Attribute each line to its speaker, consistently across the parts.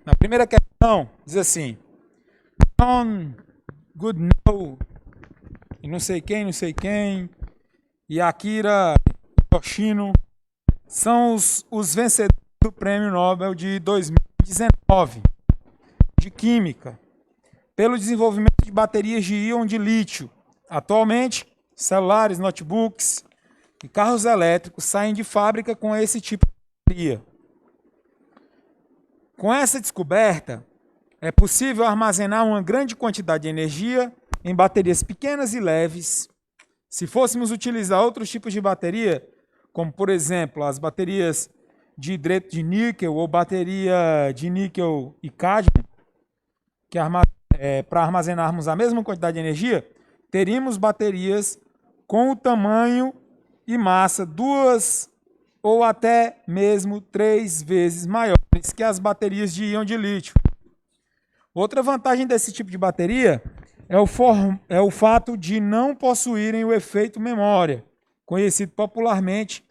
Speaker 1: Na primeira questão, diz assim: John Goodnow, e não sei quem, e Akira Yoshino são os vencedores do Prêmio Nobel de 2019 de Química, pelo desenvolvimento de baterias de íon de lítio. Atualmente, celulares, notebooks e carros elétricos saem de fábrica com esse tipo de bateria. Com essa descoberta, é possível armazenar uma grande quantidade de energia em baterias pequenas e leves. Se fôssemos utilizar outros tipos de bateria, como por exemplo as baterias de hidreto de níquel ou bateria de níquel e cádmio, para armazenarmos a mesma quantidade de energia, teríamos baterias com o tamanho e massa 2 ou até mesmo 3 vezes maiores que as baterias de íon de lítio. Outra vantagem desse tipo de bateria é o fato de não possuírem o efeito memória, conhecido popularmente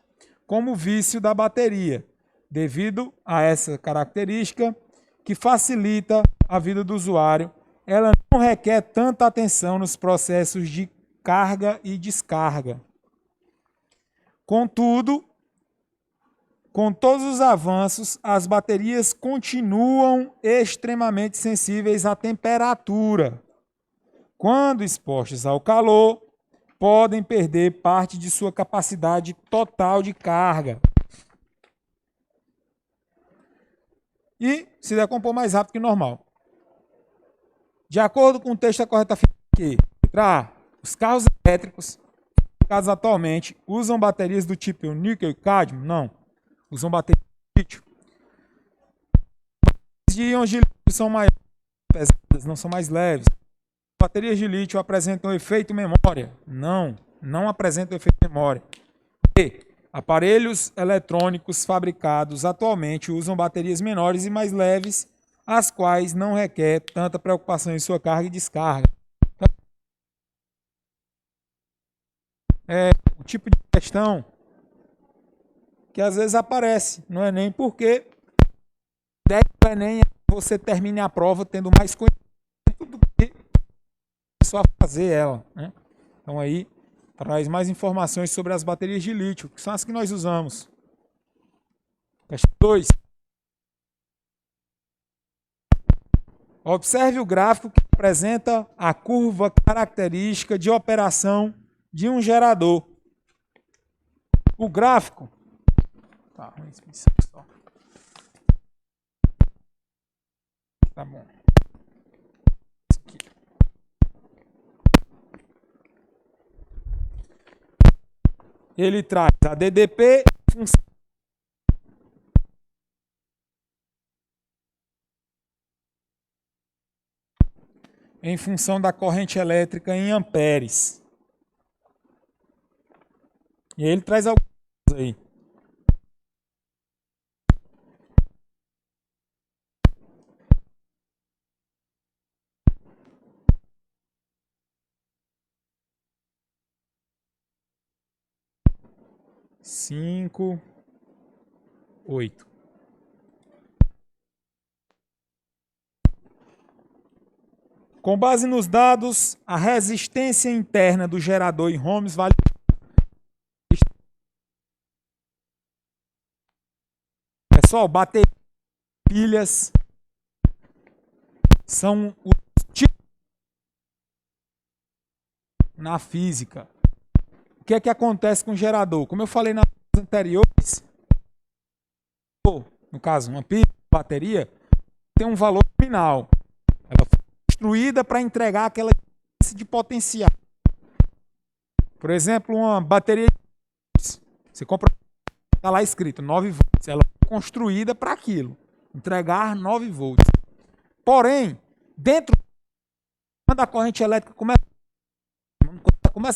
Speaker 1: como vício da bateria, devido a essa característica que facilita a vida do usuário. Ela não requer tanta atenção nos processos de carga e descarga. Contudo, com todos os avanços, as baterias continuam extremamente sensíveis à temperatura. Quando expostas ao calor, podem perder parte de sua capacidade total de carga e se decompor mais rápido que normal. De acordo com o texto da correta aqui, os carros elétricos fabricados atualmente usam baterias do tipo níquel e cádmio? Não. Usam baterias de lítio. As de íons de lítio são mais pesadas, não são mais leves. Baterias de lítio apresentam efeito memória? Não, não apresentam efeito memória. E aparelhos eletrônicos fabricados atualmente usam baterias menores e mais leves, as quais não requer tanta preocupação em sua carga e descarga. É o tipo de questão que às vezes aparece, não é nem porque não é nem você termine a prova tendo mais conhecimento do que só fazer ela, né? Então aí traz mais informações sobre as baterias de lítio, que são as que nós usamos. Questão 2. Observe o gráfico que apresenta a curva característica de operação de um gerador. O gráfico tá bom. Ele traz a DDP em função da corrente elétrica em amperes. E ele traz algumas aí. Cinco, 8. Com base nos dados, a resistência interna do gerador em ohms vale. Pessoal, baterias, pilhas são os tipos na física. O que é que acontece com o gerador? Como eu falei nas anteriores, no caso, uma pilha, uma bateria, tem um valor nominal. Ela foi construída para entregar aquela de potencial. Por exemplo, uma bateria, você compra, está lá escrito 9 volts. Ela foi construída para aquilo, entregar 9 volts. Porém, dentro da corrente elétrica começa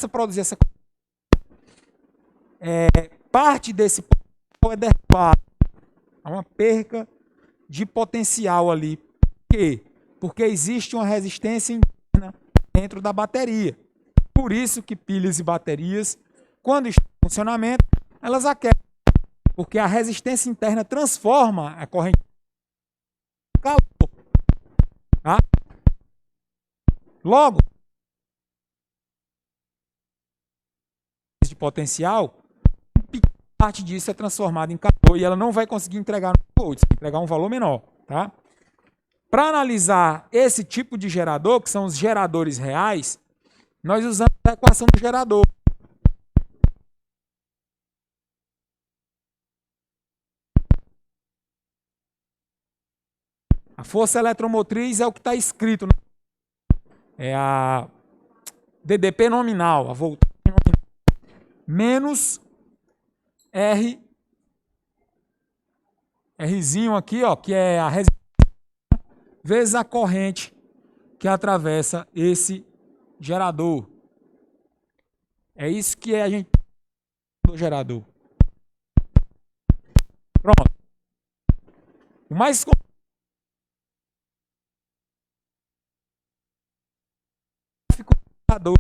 Speaker 1: a produzir essa parte desse potencial é derrubado. Há uma perca de potencial ali. Por quê? Porque existe uma resistência interna dentro da bateria. Por isso que pilhas e baterias, quando estão em funcionamento, elas aquecem. Porque a resistência interna transforma a corrente em calor. Logo, de potencial, parte disso é transformada em calor e ela não vai conseguir entregar 9 volts, vai entregar um valor menor, tá? Para analisar esse tipo de gerador, que são os geradores reais, nós usamos a equação do gerador. A força eletromotriz é o que está escrito, né? É a DDP nominal, a voltagem nominal, menos R, Rzinho aqui, ó, que é a resistência, vezes a corrente que atravessa esse gerador. É isso que a gente do gerador. Pronto. O mais gerador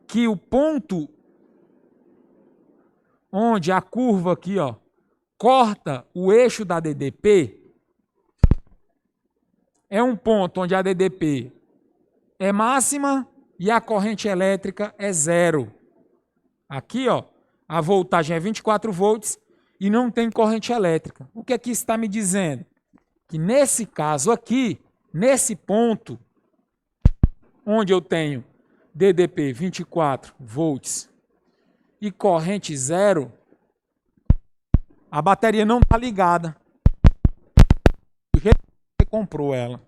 Speaker 1: que o ponto onde a curva aqui, ó, corta o eixo da DDP é um ponto onde a DDP é máxima e a corrente elétrica é zero. Aqui, ó, a voltagem é 24 volts e não tem corrente elétrica. O que aqui está me dizendo? Que nesse caso aqui, nesse ponto, onde eu tenho DDP 24 volts e corrente zero, a bateria não está ligada. Do jeito que você comprou ela.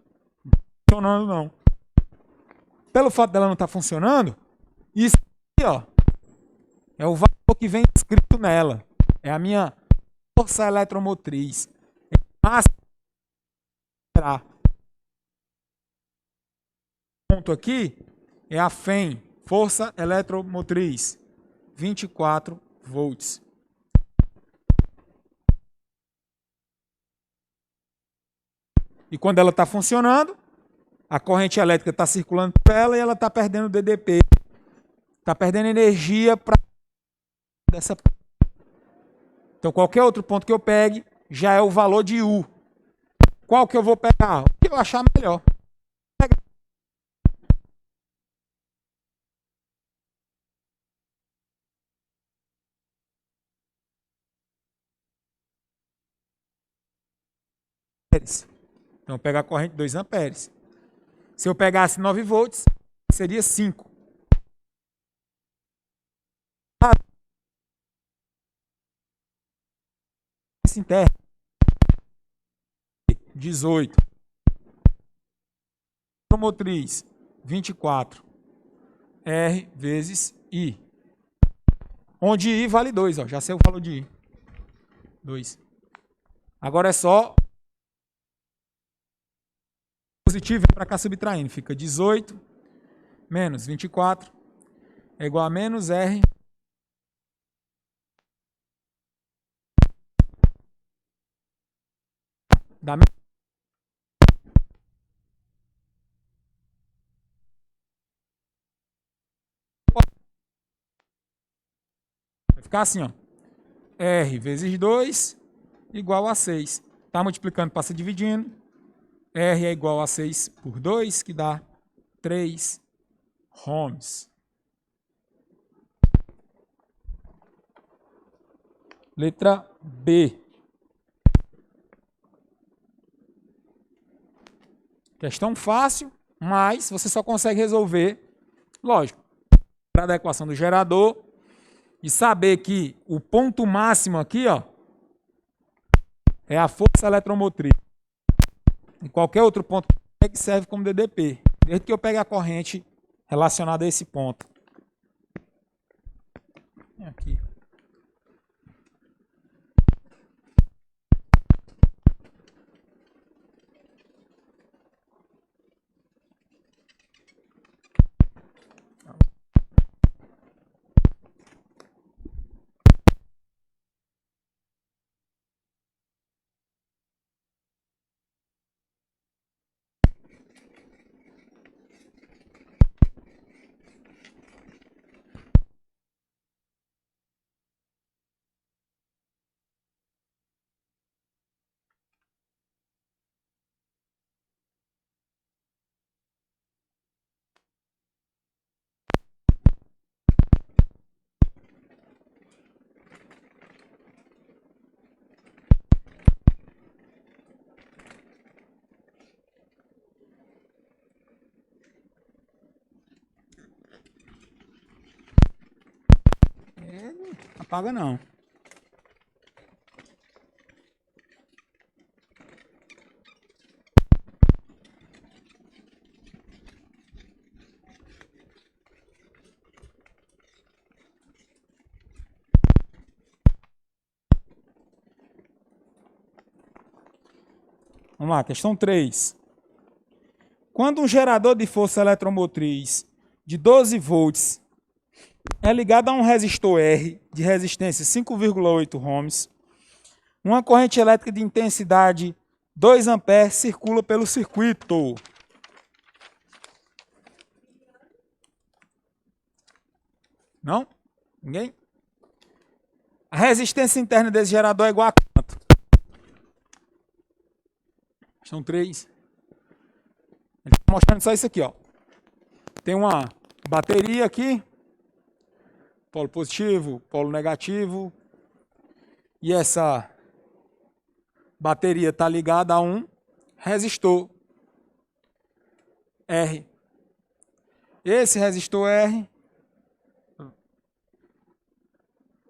Speaker 1: Não está funcionando, não. Pelo fato dela não estar funcionando, isso aqui, ó, é o valor que vem escrito nela. É a minha força eletromotriz. É o ponto aqui é a FEM, força eletromotriz, 24 volts. E quando ela está funcionando, a corrente elétrica está circulando por ela e ela está perdendo DDP. Está perdendo energia para dessa. Então, qualquer outro ponto que eu pegue já é o valor de U. Qual que eu vou pegar? O que eu achar melhor. Então, eu pego a corrente 2 amperes. Se eu pegasse 9 volts, seria 5. Interno, 18. Motriz, 24. R vezes I. Onde I vale 2, ó. Já sei o valor de I. 2. Agora é só positivo para cá subtraindo. Fica 18 menos 24 é igual a menos R da vai ficar assim, ó. R vezes 2 igual a 6. Tá multiplicando, passa dividindo. R é igual a 6 por 2, que dá 3 ohms. Letra B. Questão fácil, mas você só consegue resolver, lógico, para a equação do gerador e saber que o ponto máximo aqui, ó, é a força eletromotriz. E qualquer outro ponto que serve como DDP, desde que eu pegue a corrente relacionada a esse ponto. Aqui. paga não. Vamos lá, questão 3. Quando um gerador de força eletromotriz de 12 volts é ligado a um resistor R de resistência 5,8 ohms, uma corrente elétrica de intensidade 2 amperes circula pelo circuito. Não? Ninguém? A resistência interna desse gerador é igual a quanto? São 3. Ele está mostrando só isso aqui, ó. Tem uma bateria aqui, polo positivo, polo negativo, e essa bateria está ligada a um resistor R. Esse resistor R,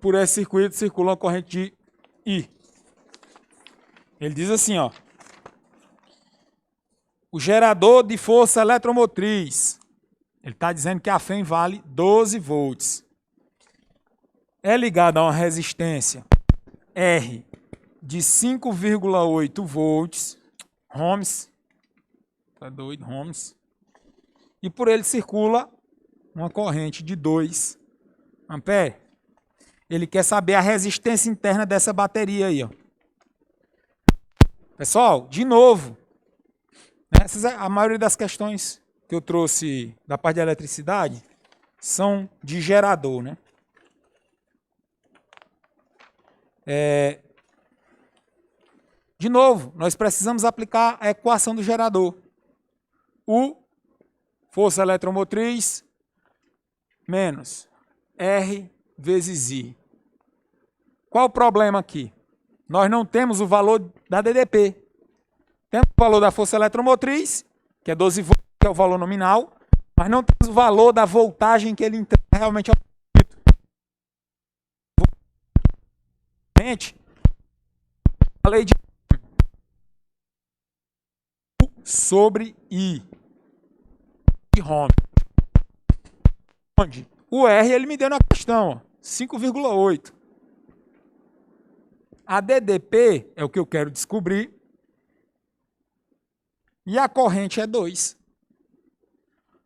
Speaker 1: por esse circuito, circula uma corrente de I. Ele diz assim, ó. O gerador de força eletromotriz, ele está dizendo que a FEM vale 12 volts. É ligado a uma resistência R de 5,8 volts, ohms, tá doido, ohms, e por ele circula uma corrente de 2 amperes. Ele quer saber a resistência interna dessa bateria aí, ó. Pessoal, de novo, a maioria das questões que eu trouxe da parte de eletricidade são de gerador, né? De novo, nós precisamos aplicar a equação do gerador. U, força eletromotriz, menos R vezes I. Qual o problema aqui? Nós não temos o valor da DDP. Temos o valor da força eletromotriz, que é 12 volts, que é o valor nominal, mas não temos o valor da voltagem que ele entrega realmente ao circuito. A lei de U sobre I de Ohm. Onde? O R ele me deu na questão, 5,8. A DDP é o que eu quero descobrir. E a corrente é 2.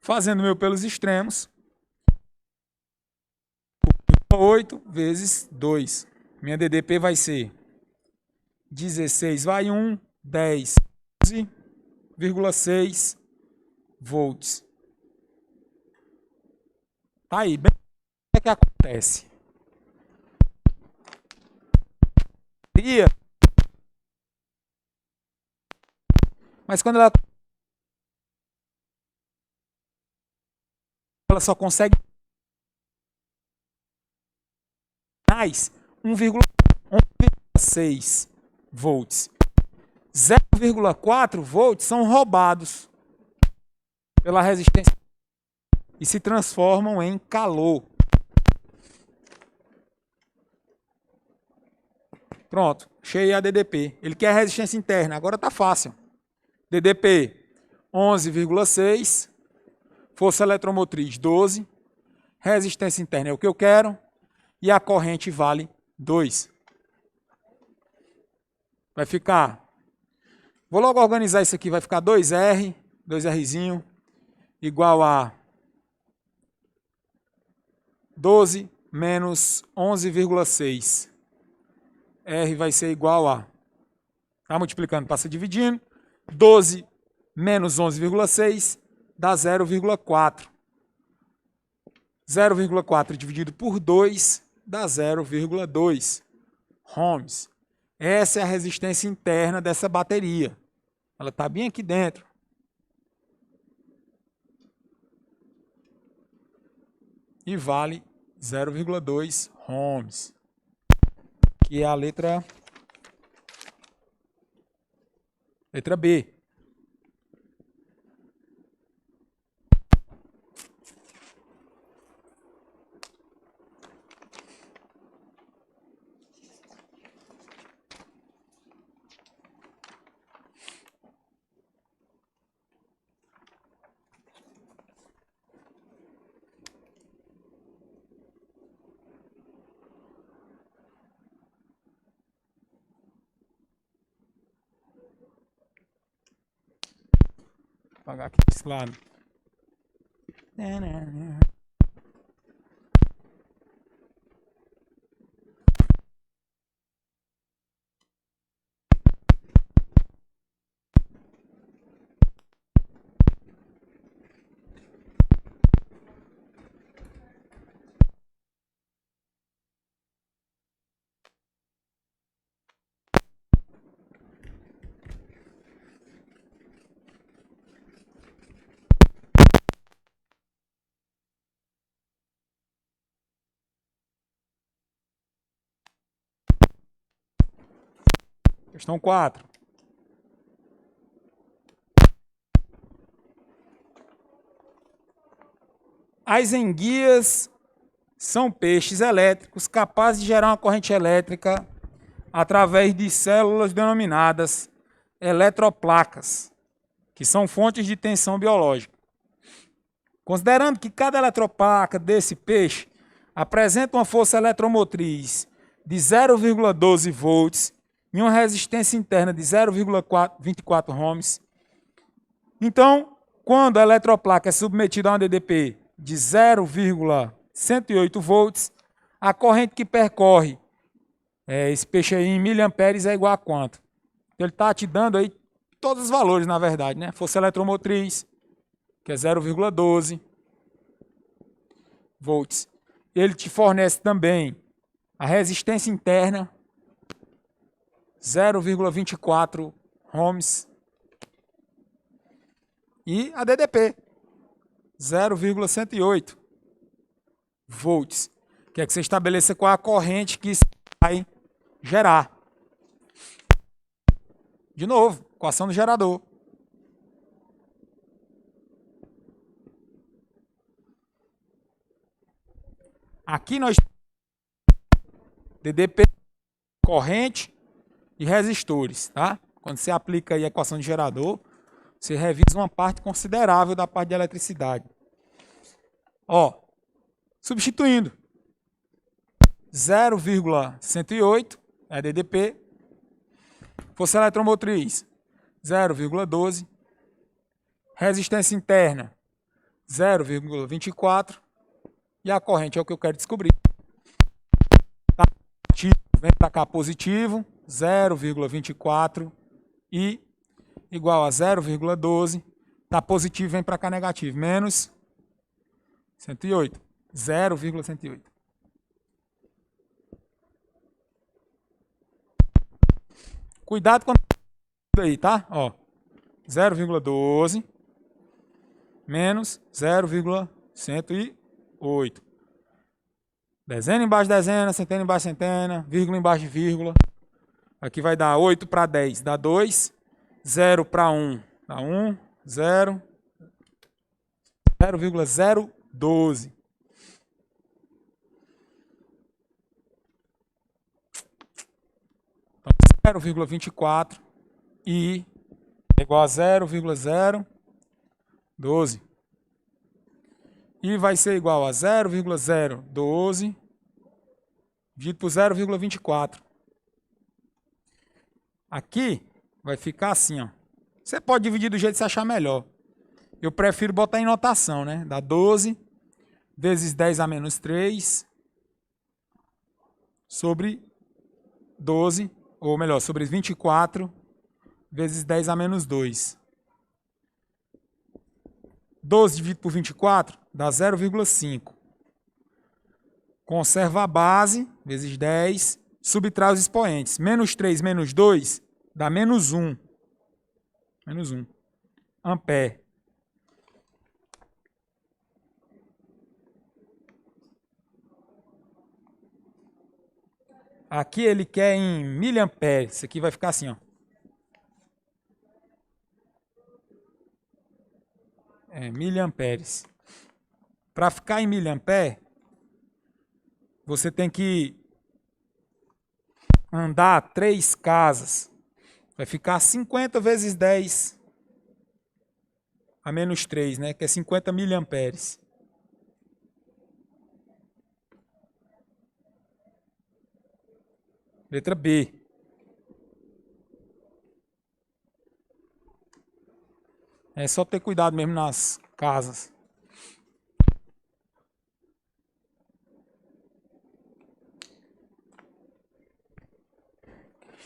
Speaker 1: Fazendo meu pelos extremos. 8 vezes 2. Minha DDP vai ser 16 vai 1, 10, 11,6 volts. Tá aí. Bem, o que acontece? Mas quando ela só consegue mais 1,6 volts. 0,4 volts são roubados pela resistência e se transformam em calor. Pronto, achei a DDP. Ele quer a resistência interna, agora tá fácil. DDP 11,6, força eletromotriz 12, resistência interna é o que eu quero e a corrente vale 2. Vai ficar, vou logo organizar isso aqui, vai ficar 2R, 2Rzinho, igual a 12 menos 11,6. R vai ser igual a, tá multiplicando, passa dividindo, 12 menos 11,6 dá 0,4. 0,4 dividido por 2 dá 0,2 ohms. Essa é a resistência interna dessa bateria. Ela está bem aqui dentro. E vale 0,2 ohms. Que é a letra B. apagar aqui desse lado. Questão 4. As enguias são peixes elétricos capazes de gerar uma corrente elétrica através de células denominadas eletroplacas, que são fontes de tensão biológica. Considerando que cada eletroplaca desse peixe apresenta uma força eletromotriz de 0,12 volts e uma resistência interna de 0,24 ohms, então, quando a eletroplaca é submetida a uma DDP de 0,108 volts, a corrente que percorre esse peixe aí em miliamperes é igual a quanto? Ele está te dando aí todos os valores, na verdade, né? Força eletromotriz, que é 0,12 volts. Ele te fornece também a resistência interna, 0,24 ohms. E a DDP, 0,108 volts. Que você estabeleça qual a corrente que isso vai gerar. De novo, equação do gerador. Aqui nós DDP, corrente e resistores, tá? Quando você aplica aí a equação de gerador, você revisa uma parte considerável da parte de eletricidade. Ó, substituindo 0,108 é DDP, força eletromotriz 0,12, resistência interna 0,24 e a corrente é o que eu quero descobrir. Tá, vem para cá positivo, 0,24 e igual a 0,12. Tá positivo, vem para cá negativo, menos 108, 0,108. Cuidado com aí, tá? Ó, 0,12 menos 0,108. Dezena embaixo de dezena, centena embaixo de centena, vírgula embaixo de vírgula. Aqui vai dar 8 para 10, dá 2. 0 para 1, dá 1. 0, 0,012. Então, 0,24 e é igual a 0,012. E vai ser igual a 0,012 dividido por 0,24. Aqui vai ficar assim, ó. Você pode dividir do jeito que você achar melhor. Eu prefiro botar em notação, né? Dá 12 vezes 10 a menos 3 sobre 12, ou melhor, sobre 24 vezes 10 a menos 2. 12 dividido por 24 dá 0,5. Conserva a base, vezes 10, subtrai os expoentes. Menos 3 menos 2 dá menos 1. Menos 1. Ampere. Aqui ele quer em miliamperes. Isso aqui vai ficar assim, ó. Miliamperes. Para ficar em miliampere, você tem que andar 3 casas. Vai ficar 50 vezes 10 a menos 3, né? Que é 50 miliamperes. Letra B. É só ter cuidado mesmo nas casas.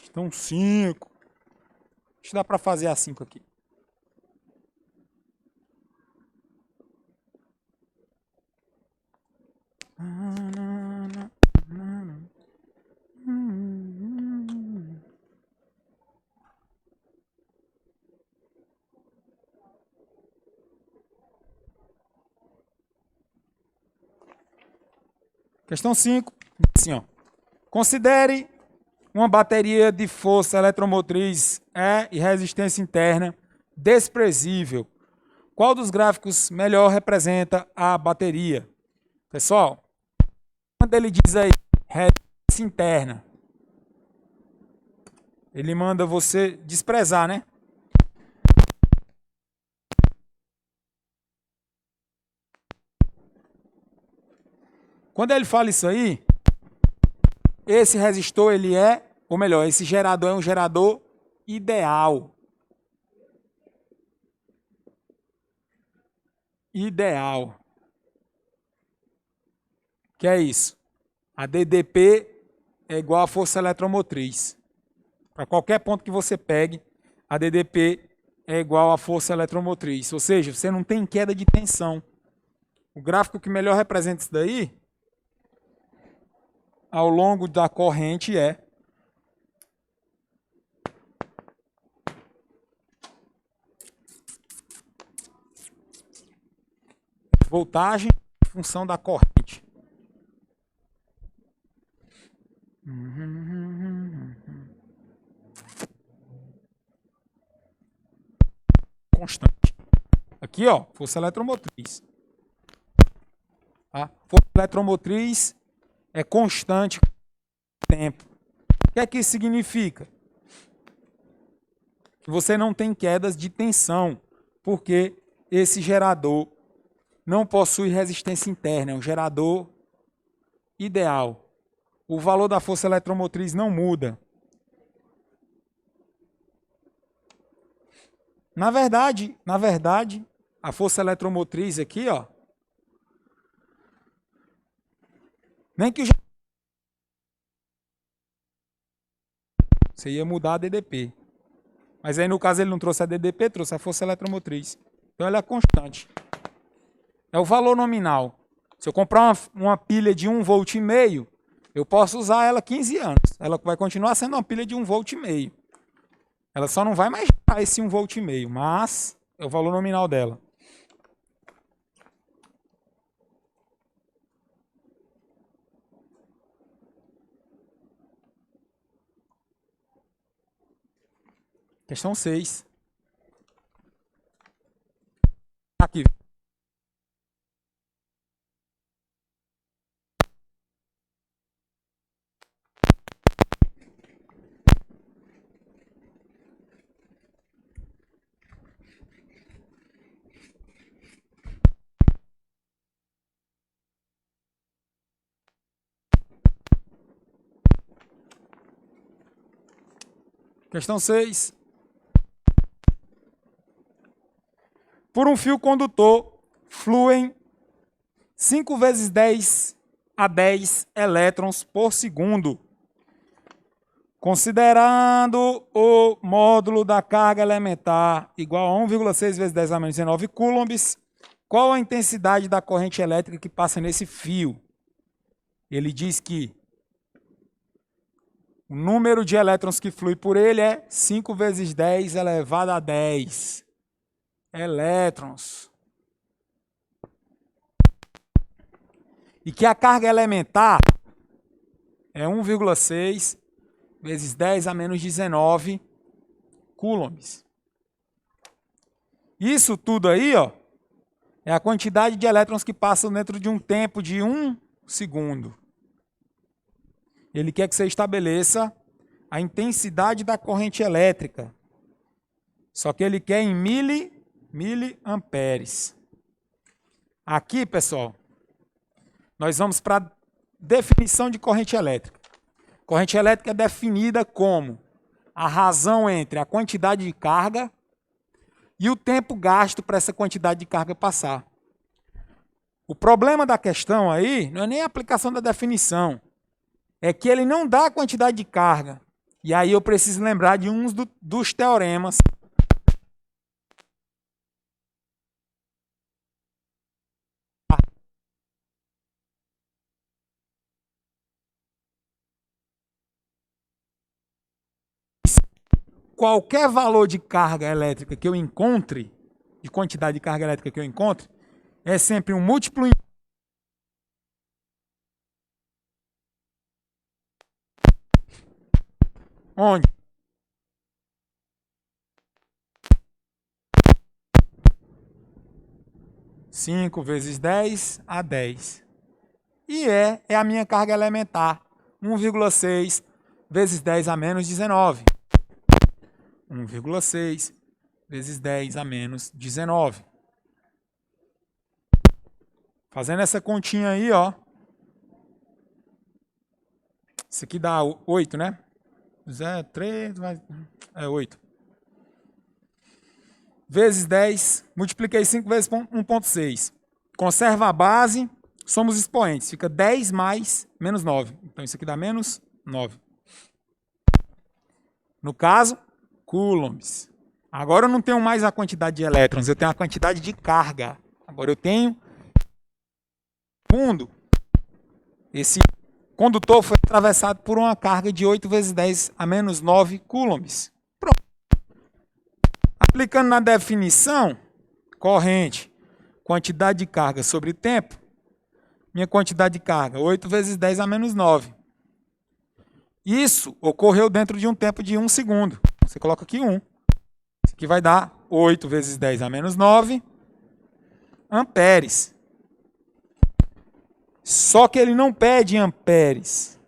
Speaker 1: Estão 5. Acho que dá para fazer a 5 aqui. Questão 5. Assim, ó. Considere uma bateria de força eletromotriz E e resistência interna desprezível. Qual dos gráficos melhor representa a bateria? Pessoal, quando ele diz aí resistência interna, ele manda você desprezar, né? Quando ele fala isso aí, esse resistor, ele é, ou melhor, esse gerador é um gerador ideal. Ideal. Que é isso? A DDP é igual a força eletromotriz. Para qualquer ponto que você pegue, a DDP é igual a força eletromotriz. Ou seja, você não tem queda de tensão. O gráfico que melhor representa isso daí, ao longo da corrente, é voltagem em função da corrente. Constante. Aqui, ó, força eletromotriz. Tá? Força eletromotriz é constante com o tempo. O que é que isso significa? Que você não tem quedas de tensão, porque esse gerador não possui resistência interna, é um gerador ideal. O valor da força eletromotriz não muda. Na verdade, a força eletromotriz aqui, ó, nem que você ia mudar a DDP. Mas aí no caso ele não trouxe a DDP, trouxe a força eletromotriz. Então ela é constante. É o valor nominal. Se eu comprar uma pilha de 1,5 volt, eu posso usar ela 15 anos. Ela vai continuar sendo uma pilha de 1,5 volt. Ela só não vai mais gerar esse 1,5 volt, mas é o valor nominal dela. Questão 6. Aqui. Questão 6. Por um fio condutor, fluem 5 vezes 10 a 10 elétrons por segundo. Considerando o módulo da carga elementar igual a 1,6 vezes 10 a menos 19 coulombs, qual a intensidade da corrente elétrica que passa nesse fio? Ele diz que o número de elétrons que flui por ele é 5 vezes 10 elevado a 10 elétrons. E que a carga elementar é 1,6 vezes 10 a menos 19 coulombs. Isso tudo aí, ó, é a quantidade de elétrons que passam dentro de um tempo de 1 segundo. Ele quer que você estabeleça a intensidade da corrente elétrica. Só que ele quer em miliamperes. Aqui, pessoal, nós vamos para a definição de corrente elétrica. Corrente elétrica é definida como a razão entre a quantidade de carga e o tempo gasto para essa quantidade de carga passar. O problema da questão aí não é nem a aplicação da definição, é que ele não dá a quantidade de carga. E aí eu preciso lembrar de uns dos teoremas. Qualquer valor de carga elétrica que eu encontre, de quantidade de carga elétrica que eu encontre, é sempre um múltiplo onde 5 vezes 10 a 10. E é a minha carga elementar, 1,6 vezes 10 a menos 19. 1,6 vezes 10 a menos 19. Fazendo essa continha aí, ó. Isso aqui dá 8, né? 3, é 8. Vezes 10, multipliquei 5 vezes 1,6. Conserva a base, somos expoentes. Fica 10 mais menos 9. Então isso aqui dá menos 9. No caso, coulombs. Agora eu não tenho mais a quantidade de elétrons, eu tenho a quantidade de carga. Agora eu tenho... Segundo, esse condutor foi atravessado por uma carga de 8 vezes 10 a menos 9 coulombs. Pronto. Aplicando na definição, corrente, quantidade de carga sobre tempo, minha quantidade de carga, 8 vezes 10 a menos 9. Isso ocorreu dentro de um tempo de 1 segundo. Você coloca aqui 1. Isso aqui vai dar 8 vezes 10 a menos 9 amperes. Só que ele não pede amperes.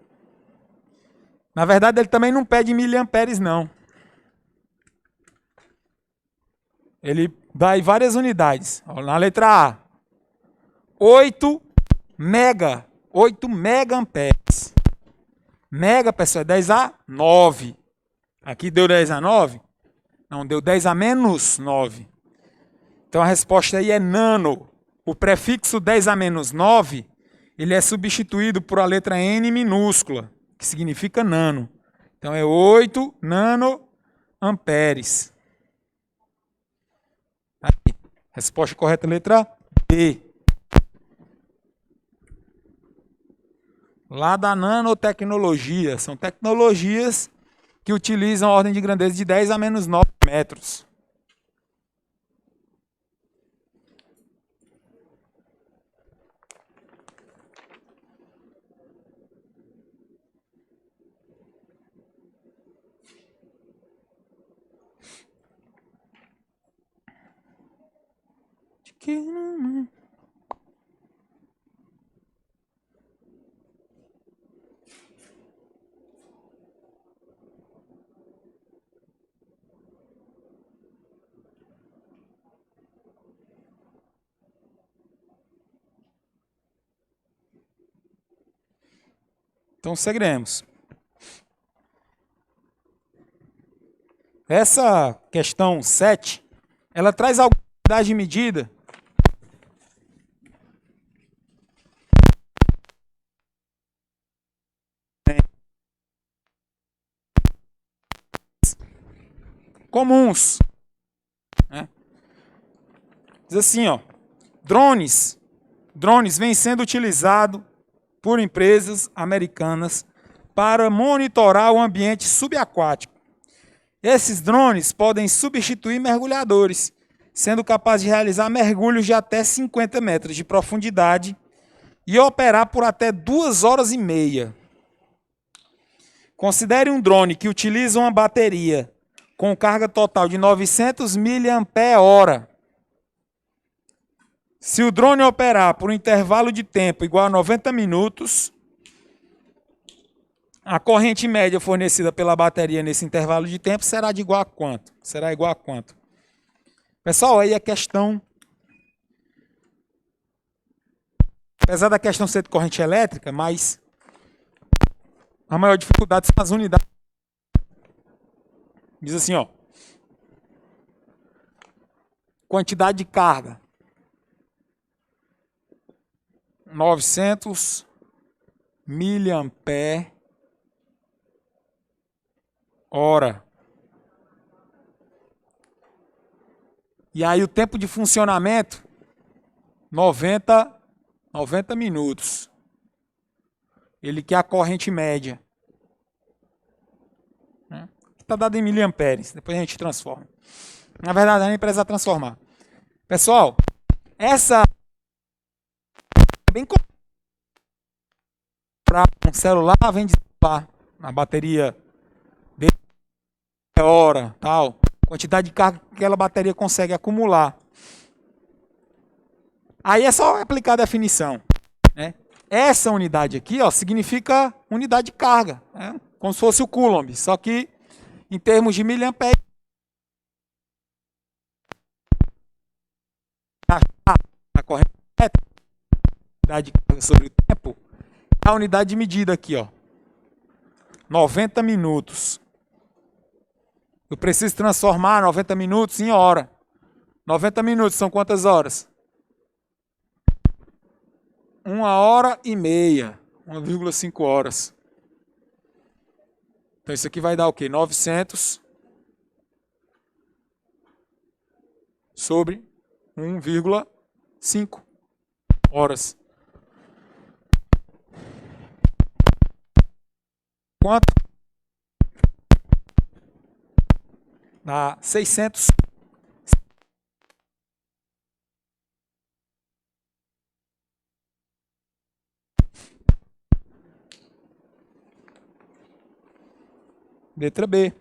Speaker 1: Na verdade, ele também não pede miliamperes, não. Ele dá aí várias unidades. Na letra A, 8 mega amperes. Mega, pessoal, é 10 a 9. Aqui deu 10 a 9? Não, deu 10 a menos 9. Então a resposta aí é nano. O prefixo 10 a menos 9, ele é substituído por a letra N minúscula, que significa nano. Então é 8 nanoamperes. Aí, resposta correta, letra B. Lá da nanotecnologia. São tecnologias que utilizam a ordem de grandeza de 10 a menos 9 metros. Então, seguiremos. Essa questão 7, ela traz alguma unidade de medida comuns. Né? Diz assim, ó, drones vêm sendo utilizados por empresas americanas para monitorar o ambiente subaquático. Esses drones podem substituir mergulhadores, sendo capazes de realizar mergulhos de até 50 metros de profundidade e operar por até 2 horas e meia. Considere um drone que utiliza uma bateria com carga total de 900 mAh. Se o drone operar por um intervalo de tempo igual a 90 minutos, a corrente média fornecida pela bateria nesse intervalo de tempo será de igual a quanto? Será igual a quanto? Pessoal, aí a questão... Apesar da questão ser de corrente elétrica, mas a maior dificuldade são as unidades. Diz assim, ó. quantidade de carga. 900 miliampere hora. E aí o tempo de funcionamento, 90 minutos. Ele quer a corrente média. Está dado em miliamperes, depois a gente transforma. Na verdade, a gente precisa transformar. Pessoal, essa é bem para um celular, vem de celular, na bateria de hora, tal, quantidade de carga que aquela bateria consegue acumular. Aí é só aplicar a definição, né? Essa unidade aqui, ó, significa unidade de carga, né? Como se fosse o Coulomb, só que em termos de miliampere. A corrente unidade de carga sobre o tempo, a unidade de medida aqui, ó, 90 minutos. Eu preciso transformar 90 minutos em hora. 90 minutos são quantas horas? 1h30, 1,5 horas. Então isso aqui vai dar o quê? 900 sobre 1,5 horas. Quanto? Dá 600. Letra B.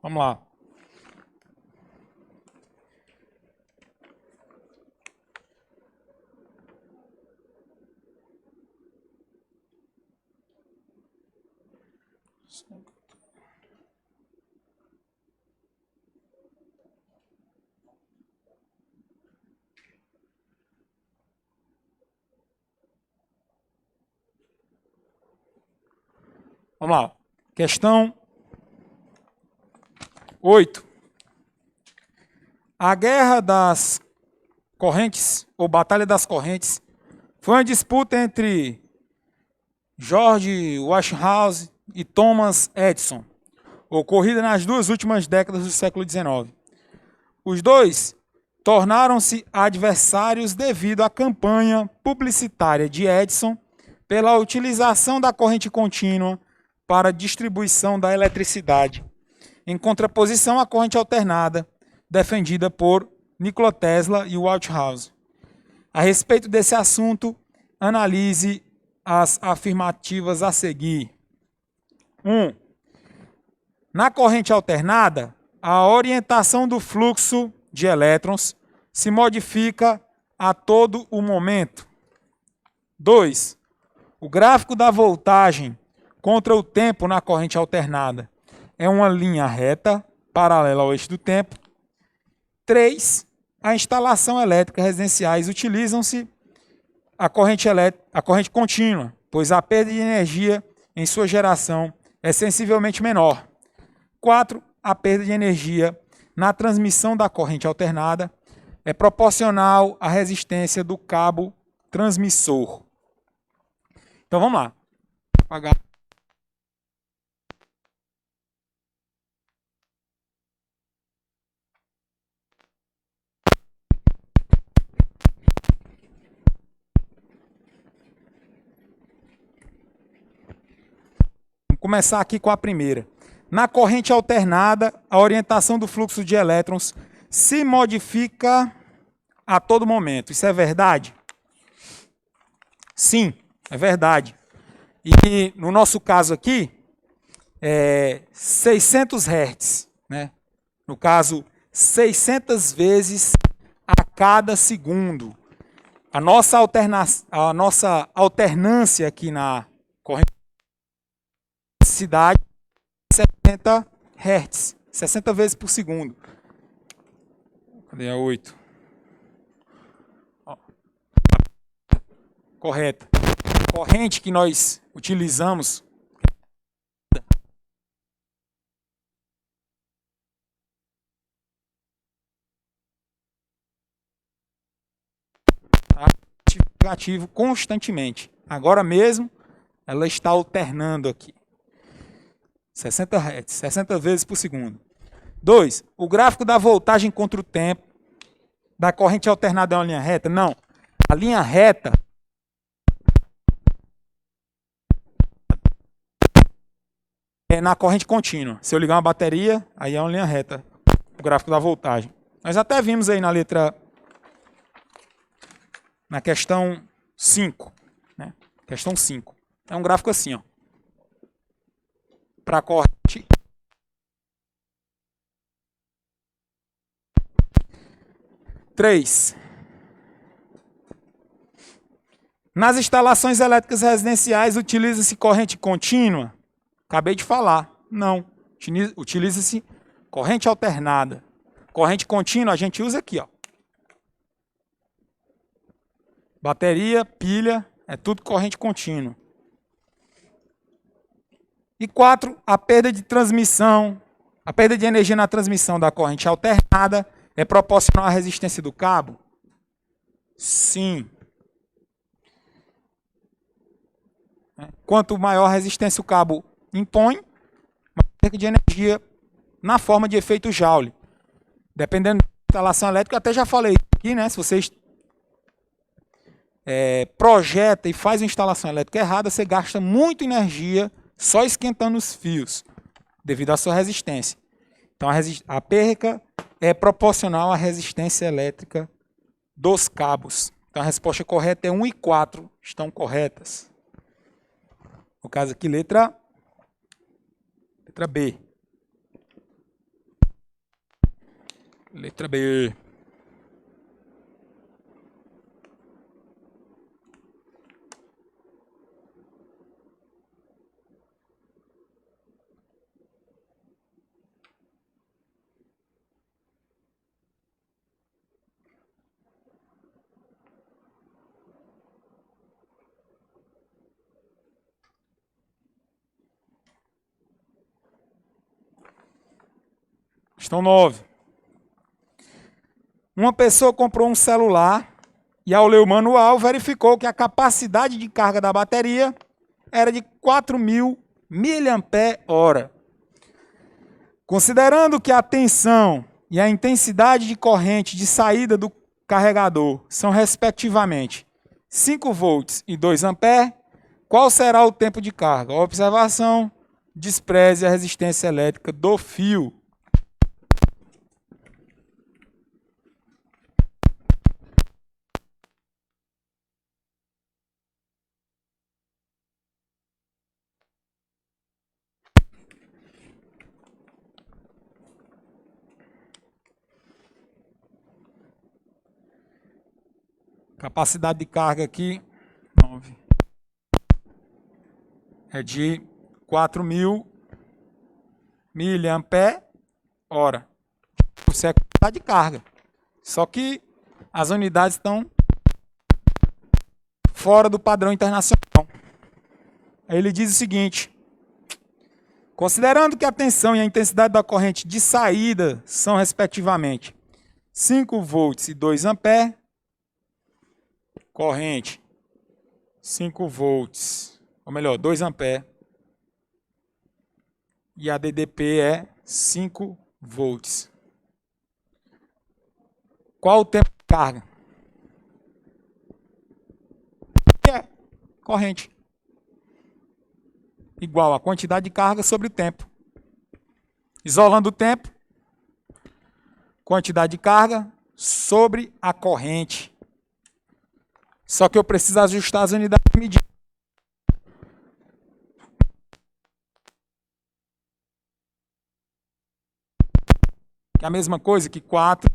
Speaker 1: Vamos lá. Vamos lá. Questão 8. A Guerra das Correntes, ou Batalha das Correntes, foi uma disputa entre George Westinghouse e Thomas Edison, ocorrida nas duas últimas décadas do século XIX. Os dois tornaram-se adversários devido à campanha publicitária de Edison pela utilização da corrente contínua para a distribuição da eletricidade, em contraposição à corrente alternada, defendida por Nikola Tesla e Westinghouse. A respeito desse assunto, analise as afirmativas a seguir. 1. Na corrente alternada, a orientação do fluxo de elétrons se modifica a todo o momento. 2. O gráfico da voltagem contra o tempo na corrente alternada é uma linha reta, paralela ao eixo do tempo. 3. A instalação elétrica residenciais utilizam-se a corrente contínua, pois a perda de energia em sua geração é sensivelmente menor. 4. A perda de energia na transmissão da corrente alternada é proporcional à resistência do cabo transmissor. Então vamos lá. Apagar. começar aqui com a primeira. Na corrente alternada, a orientação do fluxo de elétrons se modifica a todo momento. Isso é verdade? Sim, é verdade. E no nosso caso aqui, 600 Hz, né? No caso, 600 vezes a cada segundo. A nossa alternância aqui na corrente de eletricidade é 60 Hz, 60 vezes por segundo. Cadê a 8? Ó. Correta. A corrente que nós utilizamos ativo constantemente. Agora mesmo, ela está alternando aqui. 60 Hz, 60 vezes por segundo. 2. O gráfico da voltagem contra o tempo da corrente alternada é uma linha reta? Não. A linha reta é na corrente contínua. Se eu ligar uma bateria, aí é uma linha reta. O gráfico da voltagem. Nós até vimos aí na questão 5. Né? Questão 5. É um gráfico assim, ó. Para a corrente. Três. Nas instalações elétricas residenciais, utiliza-se corrente contínua? Acabei de falar. Não. Utiliza-se corrente alternada. Corrente contínua a gente usa aqui, ó. Bateria, pilha, é tudo corrente contínua. E 4, a perda de transmissão, a perda de energia na transmissão da corrente alternada é proporcional à resistência do cabo? Sim. Quanto maior a resistência o cabo impõe, maior a perda de energia na forma de efeito Joule. Dependendo da instalação elétrica, eu até já falei aqui, né? Se vocês projeta e faz uma instalação elétrica errada, você gasta muita energia só esquentando os fios, devido à sua resistência. Então a perca é proporcional à resistência elétrica dos cabos. Então a resposta correta é 1 e 4 estão corretas. No caso aqui, letra B. Letra B. Questão 9. Uma pessoa comprou um celular e, ao ler o manual, verificou que a capacidade de carga da bateria era de 4.000 mAh. Considerando que a tensão e a intensidade de corrente de saída do carregador são, respectivamente, 5 volts e 2 amperes, qual será o tempo de carga? Observação: despreze a resistência elétrica do fio. Capacidade de carga aqui 9, é de 4.000 mAh. Isso é a capacidade de carga. Só que as unidades estão fora do padrão internacional. Aí ele diz o seguinte: considerando que a tensão e a intensidade da corrente de saída são, respectivamente, 5 volts e 2 amperes, corrente 5 volts, ou melhor, 2 amperes, e a DDP é 5 volts. Qual o tempo de carga? Corrente. igual a quantidade de carga sobre o tempo. Isolando o tempo, quantidade de carga sobre a corrente. Só que eu preciso ajustar as unidades de medida. Que é a mesma coisa que 4.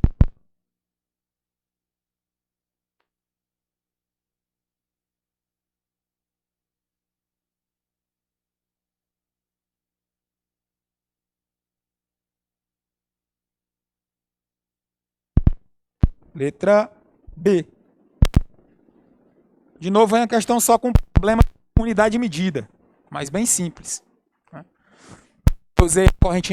Speaker 1: Letra B. De novo, vem a questão só com problema de unidade de medida, mas bem simples. Eu usei a corrente.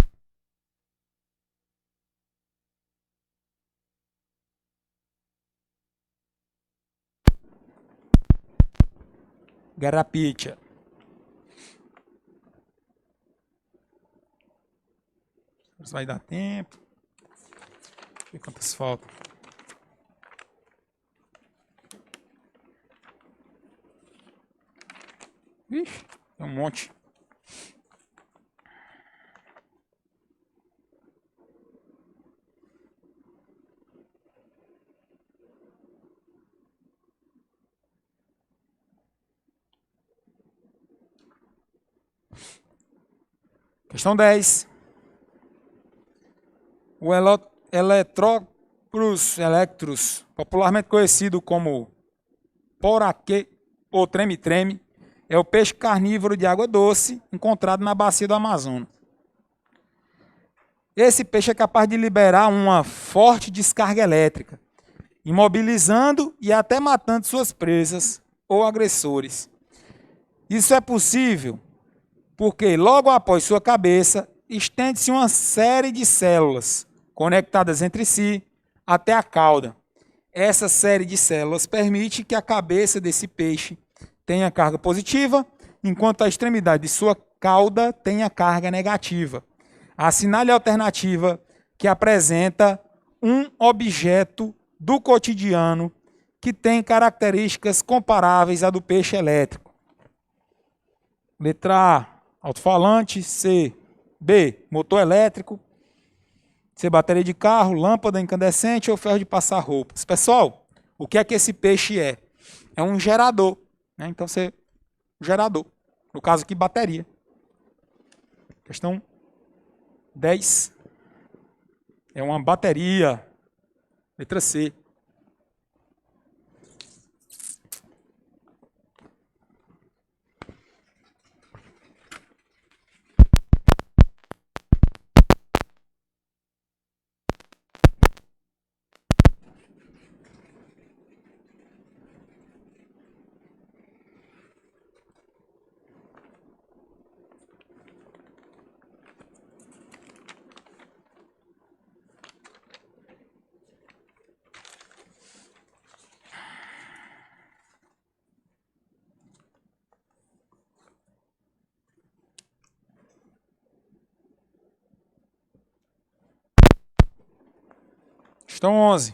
Speaker 1: Garapite. Vai dar tempo. Deixa eu ver quantas faltam. Ixi, tem um monte. Questão 10. O electros, popularmente conhecido como poraquê ou treme-treme, é o peixe carnívoro de água doce encontrado na bacia do Amazonas. Esse peixe é capaz de liberar uma forte descarga elétrica, imobilizando e até matando suas presas ou agressores. Isso é possível porque logo após sua cabeça estende-se uma série de células conectadas entre si até a cauda. Essa série de células permite que a cabeça desse peixe tenha carga positiva, enquanto a extremidade de sua cauda tenha carga negativa. Assinale a alternativa que apresenta um objeto do cotidiano que tem características comparáveis à do peixe elétrico. Letra A, alto-falante. C, B, motor elétrico. C, bateria de carro, lâmpada incandescente ou ferro de passar roupas. Pessoal, o que é que esse peixe é? É um gerador. Né? Então, gerador. No caso aqui, bateria. Questão 10. É uma bateria. Letra C. Questão 11.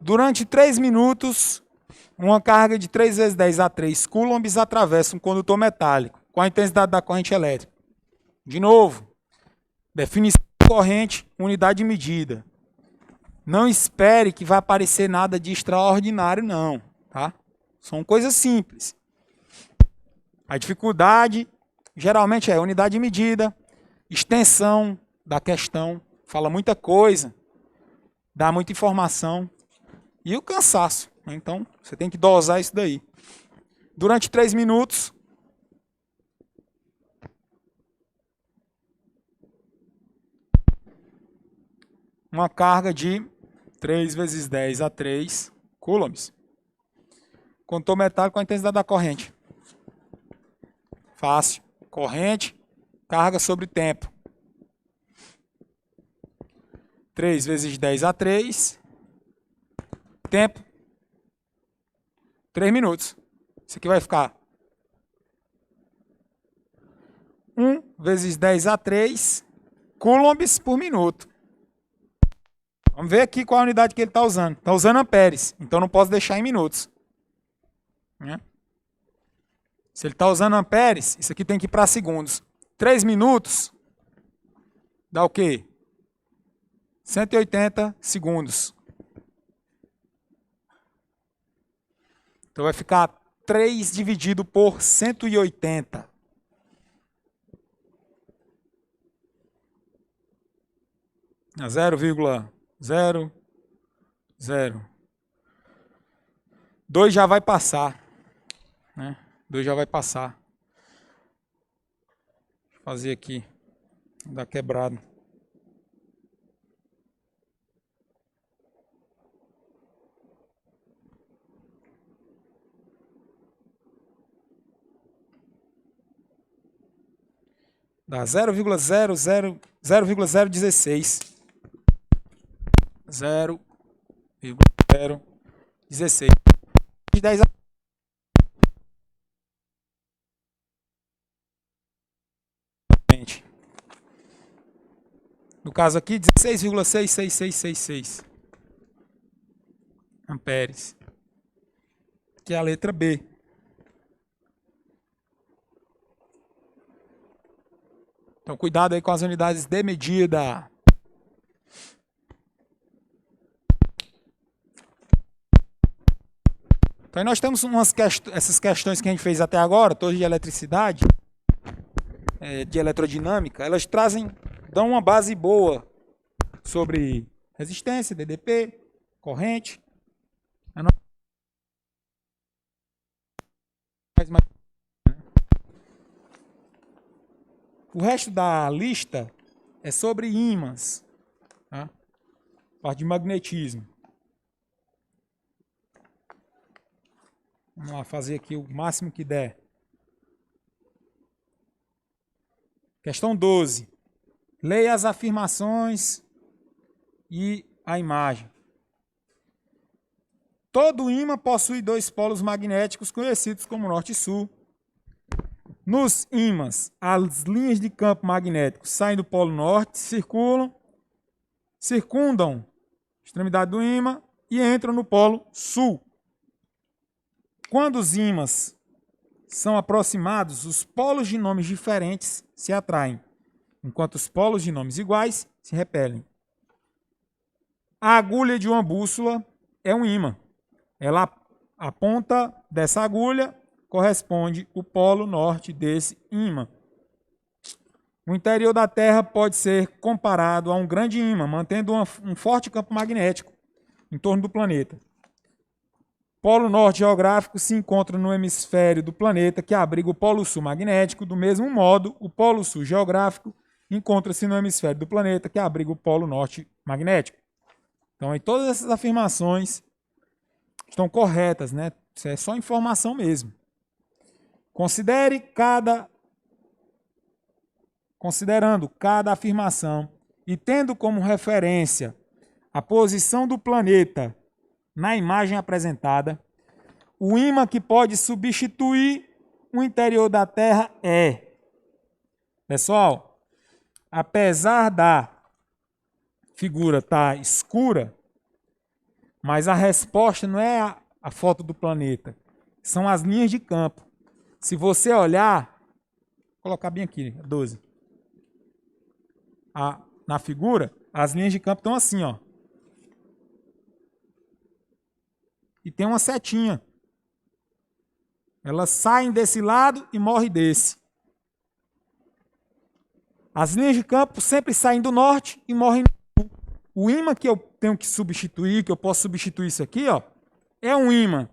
Speaker 1: Durante 3 minutos, uma carga de 3 vezes 10 a 3 coulombs atravessa um condutor metálico com a intensidade da corrente elétrica. De novo, definição de corrente, unidade de medida. Não espere que vai aparecer nada de extraordinário, não. Tá? São coisas simples. A dificuldade, geralmente, é unidade de medida, extensão da questão, fala muita coisa, dá muita informação, e o cansaço. Então, você tem que dosar isso daí. Durante 3 minutos, uma carga de 3 vezes 10 a 3 coulombs. Condutor metálico com a intensidade da corrente. Fácil. Corrente, carga sobre tempo. 3 vezes 10 a 3. Tempo. 3 minutos. Isso aqui vai ficar 1 vezes 10 a 3 coulombs por minuto. Vamos ver aqui qual a unidade que ele está usando. Está usando amperes, então não posso deixar em minutos. Se ele está usando amperes, isso aqui tem que ir para segundos. 3 minutos dá o quê? 180 segundos. Então vai ficar 3 dividido por 180. A 0,00. 2 já vai passar. Né? 2 já vai passar. Vou fazer aqui. Dá quebrado. Dá 0,016. 0,016. De 10 a... No caso aqui, 16,66666 amperes. Que é a letra B. Então, cuidado aí com as unidades de medida. Então, aí nós temos essas questões que a gente fez até agora, todas de eletricidade, de eletrodinâmica, elas dão uma base boa sobre resistência, DDP, corrente. O resto da lista é sobre ímãs, tá? Parte de magnetismo. Vamos lá fazer aqui o máximo que der. Questão 12. Leia as afirmações e a imagem. Todo ímã possui 2 polos magnéticos conhecidos como norte e sul. Nos ímãs, as linhas de campo magnético saem do polo norte, circundam a extremidade do ímã e entram no polo sul. Quando os ímãs são aproximados, os polos de nomes diferentes se atraem, enquanto os polos de nomes iguais se repelem. A agulha de uma bússola é um ímã. A ponta dessa agulha corresponde o polo norte desse ímã. O interior da Terra pode ser comparado a um grande ímã, mantendo um forte campo magnético em torno do planeta. Polo norte geográfico se encontra no hemisfério do planeta que abriga o polo sul magnético. Do mesmo modo, o polo sul geográfico encontra-se no hemisfério do planeta que abriga o polo norte magnético. Então, aí, todas essas afirmações estão corretas, né? Isso é só informação mesmo. Considerando cada afirmação e tendo como referência a posição do planeta na imagem apresentada, o ímã que pode substituir o interior da Terra é... Pessoal, apesar da figura estar escura, mas a resposta não é a foto do planeta, são as linhas de campo. Se você olhar, vou colocar bem aqui, 12. Na figura, as linhas de campo estão assim, ó. E tem uma setinha. Elas saem desse lado e morrem desse. As linhas de campo sempre saem do norte e morrem do sul. O ímã que eu tenho que substituir, que eu posso substituir isso aqui, ó, é um ímã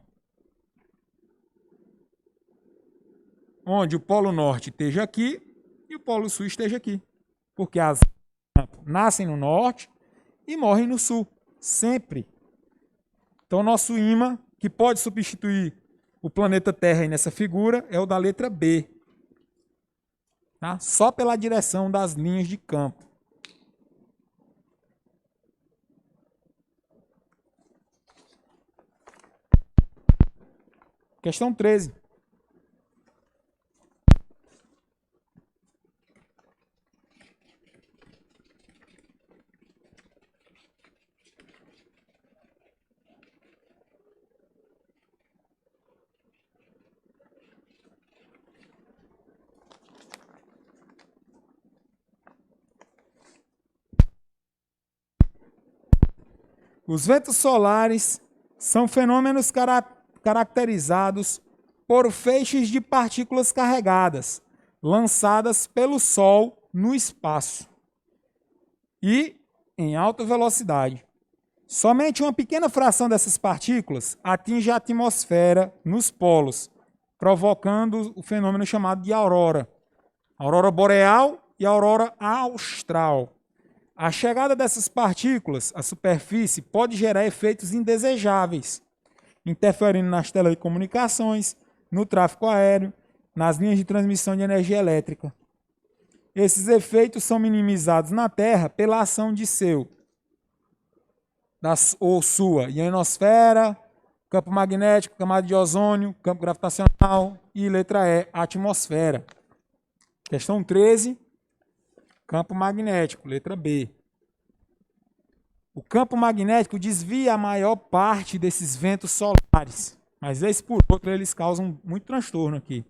Speaker 1: onde o polo norte esteja aqui e o polo sul esteja aqui. Porque as nascem no norte e morrem no sul. Sempre. Então, nosso ímã, que pode substituir o planeta Terra aí nessa figura, é o da letra B. Tá? Só pela direção das linhas de campo. Questão 13. Os ventos solares são fenômenos caracterizados por feixes de partículas carregadas, lançadas pelo Sol no espaço e em alta velocidade. Somente uma pequena fração dessas partículas atinge a atmosfera nos polos, provocando o fenômeno chamado de aurora. Aurora boreal e aurora austral. A chegada dessas partículas à superfície pode gerar efeitos indesejáveis, interferindo nas telecomunicações, no tráfego aéreo, nas linhas de transmissão de energia elétrica. Esses efeitos são minimizados na Terra pela ação de sua ionosfera, campo magnético, camada de ozônio, campo gravitacional e letra E, atmosfera. Questão 13, campo magnético, letra B. O campo magnético desvia a maior parte desses ventos solares, mas vez por outra eles causam muito transtorno aqui.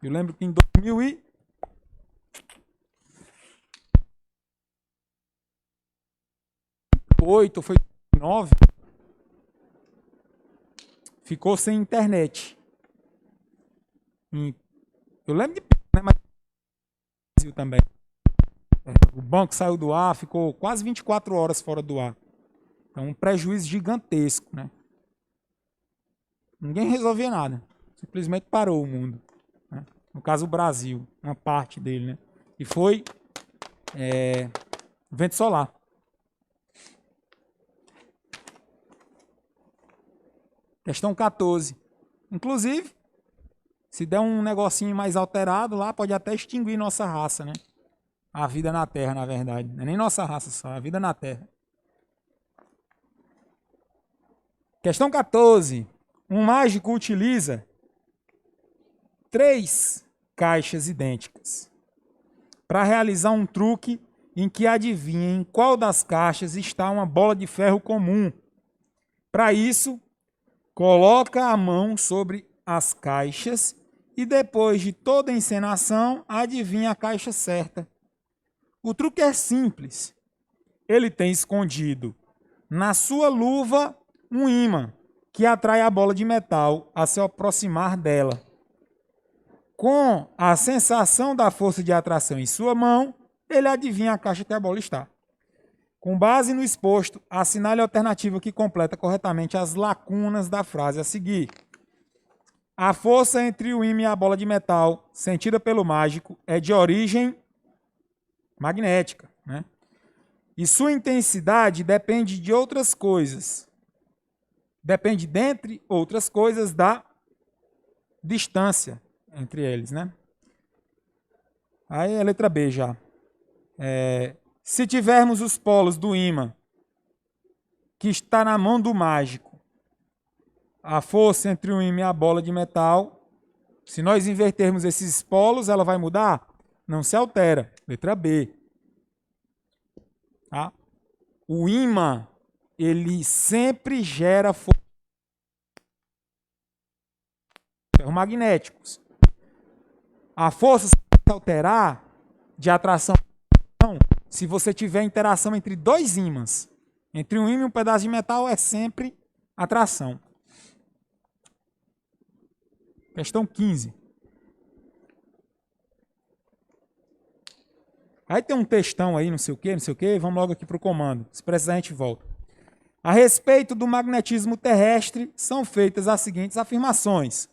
Speaker 1: Eu lembro que em 2008, foi 2009, ficou sem internet. Eu lembro de, né, mas Brasil também. O banco saiu do ar, ficou quase 24 horas fora do ar. Então, um prejuízo gigantesco, né? Ninguém resolvia nada. Simplesmente parou o mundo, né? No caso, o Brasil, uma parte dele, né? E foi vento solar. Questão 14. Inclusive, se der um negocinho mais alterado lá, pode até extinguir nossa raça, né? A vida na Terra, na verdade. Não é nem nossa raça só, a vida na Terra. Questão 14. Um mágico utiliza 3 caixas idênticas para realizar um truque em que adivinha em qual das caixas está uma bola de ferro comum. Para isso, coloca a mão sobre as caixas e depois de toda a encenação, adivinha a caixa certa. O truque é simples. Ele tem escondido na sua luva um ímã que atrai a bola de metal a se aproximar dela. Com a sensação da força de atração em sua mão, ele adivinha a caixa que a bola está. Com base no exposto, assinale a alternativa que completa corretamente as lacunas da frase a seguir. A força entre o ímã e a bola de metal, sentida pelo mágico, é de origem magnética, né? E sua intensidade depende de outras coisas. Depende, dentre outras coisas, da distância entre eles, né? Aí é a letra B já. Se tivermos os polos do ímã que está na mão do mágico, a força entre o ímã e a bola de metal, se nós invertermos esses polos, ela vai mudar? Não se altera. Letra B. Tá? O ímã, ele sempre gera ferromagnéticos. A força se alterar de atração se você tiver interação entre 2 ímãs. Entre um ímã e um pedaço de metal é sempre atração. Questão 15. Aí tem um textão aí, não sei o quê, vamos logo aqui para o comando. Se precisar, a gente volta. A respeito do magnetismo terrestre, são feitas as seguintes afirmações.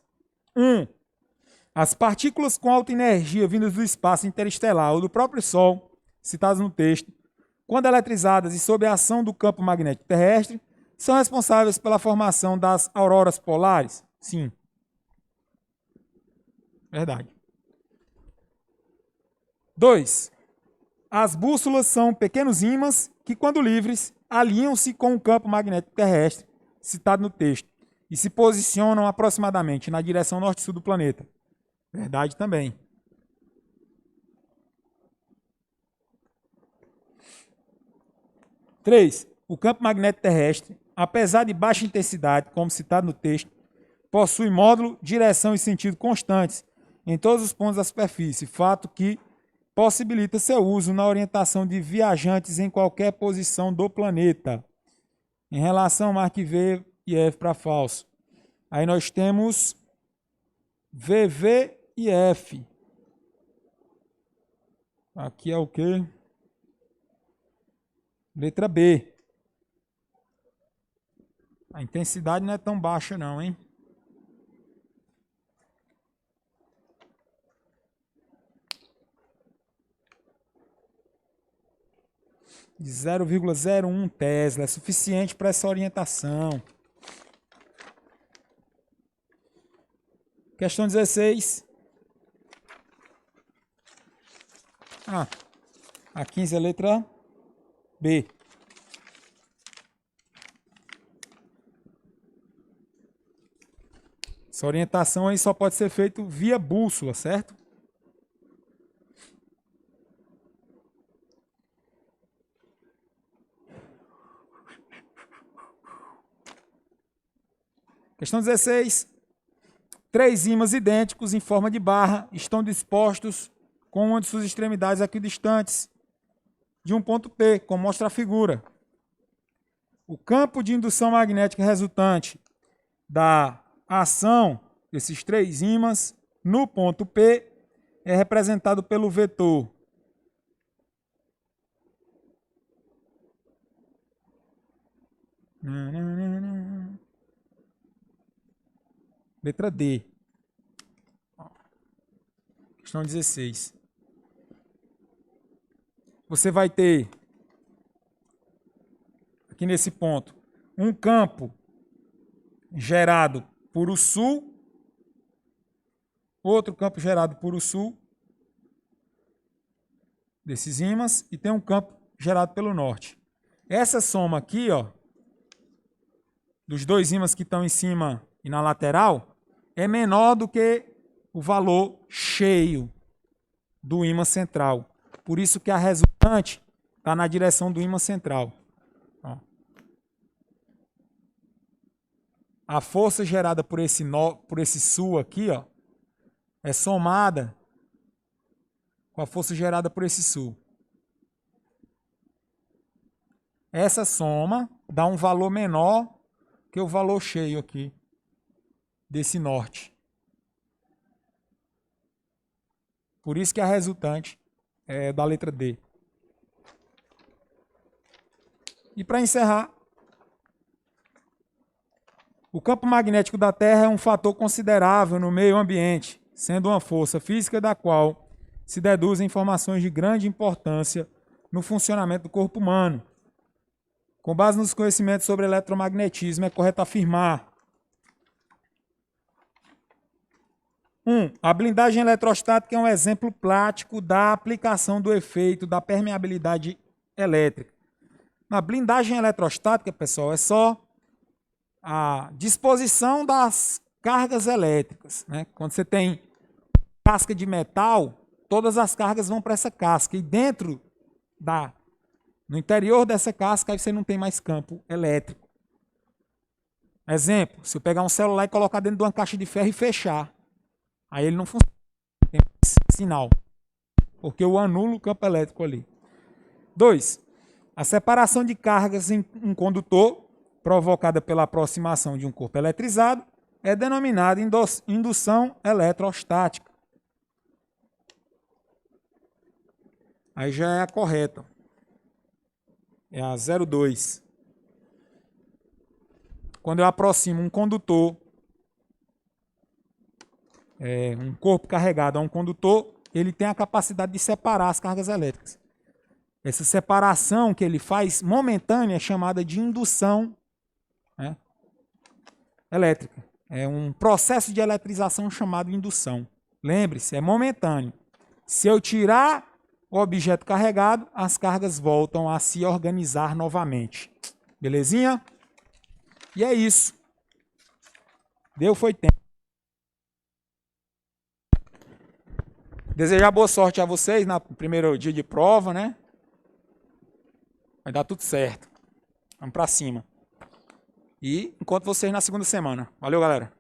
Speaker 1: 1. As partículas com alta energia vindas do espaço interestelar ou do próprio Sol, citadas no texto, quando eletrizadas e sob a ação do campo magnético terrestre, são responsáveis pela formação das auroras polares? Sim. Verdade. 2. As bússolas são pequenos ímãs que, quando livres, alinham-se com o campo magnético terrestre, citado no texto, e se posicionam aproximadamente na direção norte-sul do planeta. Verdade também. 3. O campo magnético terrestre, apesar de baixa intensidade, como citado no texto, possui módulo, direção e sentido constantes em todos os pontos da superfície, fato que possibilita seu uso na orientação de viajantes em qualquer posição do planeta. Em relação, marque V e F para falso. Aí nós temos VV e F. Aqui é o quê? Letra B. A intensidade não é tão baixa não, hein? De 0,01 Tesla. É suficiente para essa orientação. Questão 16. A 15 é a letra B. Essa orientação aí só pode ser feita via bússola, certo? Questão 16. 3 ímãs idênticos em forma de barra estão dispostos com uma de suas extremidades equidistantes de um ponto P, como mostra a figura. O campo de indução magnética resultante da ação desses 3 ímãs no ponto P é representado pelo vetor letra D. Questão 16. Você vai ter, aqui nesse ponto, um campo gerado por o sul, outro campo gerado por o sul, desses ímãs, e tem um campo gerado pelo norte. Essa soma aqui, ó, dos 2 ímãs que estão em cima e na lateral, é menor do que o valor cheio do ímã central. Por isso que a resultante está na direção do ímã central. Ó. A força gerada por esse sul aqui, ó, é somada com a força gerada por esse sul. Essa soma dá um valor menor que o valor cheio aqui desse norte. Por isso que a resultante é da letra D. E para encerrar, o campo magnético da Terra é um fator considerável no meio ambiente, sendo uma força física da qual se deduzem informações de grande importância no funcionamento do corpo humano. Com base nos conhecimentos sobre eletromagnetismo, é correto afirmar: 1. A blindagem eletrostática é um exemplo prático da aplicação do efeito da permeabilidade elétrica. Na blindagem eletrostática, pessoal, é só a disposição das cargas elétricas, né? Quando você tem casca de metal, todas as cargas vão para essa casca. E no interior dessa casca, aí você não tem mais campo elétrico. Exemplo, se eu pegar um celular e colocar dentro de uma caixa de ferro e fechar, aí ele não funciona, tem mais sinal, porque eu anulo o campo elétrico ali. 2. A separação de cargas em um condutor, provocada pela aproximação de um corpo eletrizado, é denominada indução eletrostática. Aí já é a correta. É a 02. Quando eu aproximo um condutor, um corpo carregado a um condutor, ele tem a capacidade de separar as cargas elétricas. Essa separação que ele faz momentânea é chamada de indução, né, elétrica. É um processo de eletrização chamado indução. Lembre-se, é momentâneo. Se eu tirar o objeto carregado, as cargas voltam a se organizar novamente. Belezinha? E é isso. Deu, foi tempo. Desejar boa sorte a vocês no primeiro dia de prova, né? Vai dar tudo certo. Vamos pra cima. E encontro vocês na segunda semana. Valeu, galera.